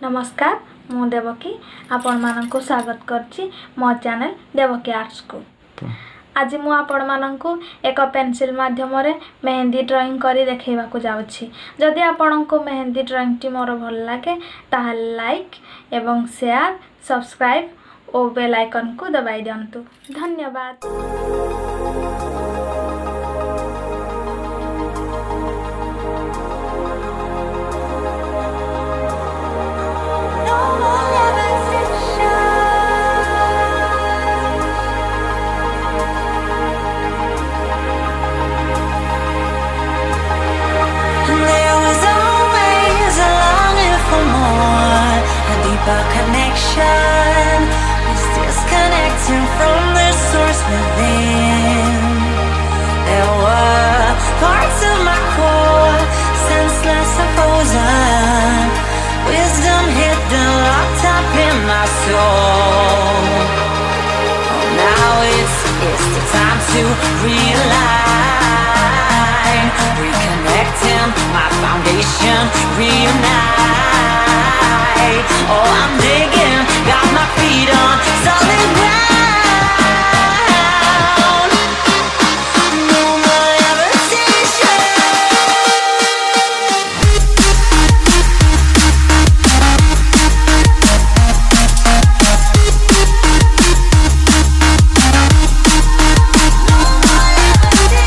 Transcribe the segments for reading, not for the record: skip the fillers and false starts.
नमस्कार मु देवकी आपण मानक स्वागत करछि मो चैनल देवकी आर्ट्स को। आज मु आपण मानक एक पेंसिल माध्यम रे मेहंदी ड्राइंग करी देखैबा को जाउछि। जदि आपण को मेहंदी ड्राइंग टी मोर भल लागे ताहा लाइक एवं शेयर सब्सक्राइब और बेल आइकन को दबाई दियंतु। धन्यवाद। Our connection is disconnecting from the source within. There were parts of my core, senseless and frozen, wisdom hidden, locked up in my soul. Oh, now it's the time to realign, reconnecting my foundation, reunite. Oh, I'm digging, got my feet on solid ground. No more levitation. No more levitation.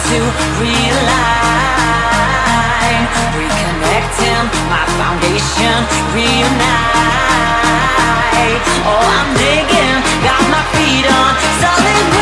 to realign, reconnecting my foundation, reunite. Oh, I'm digging, got my feet on solid ground.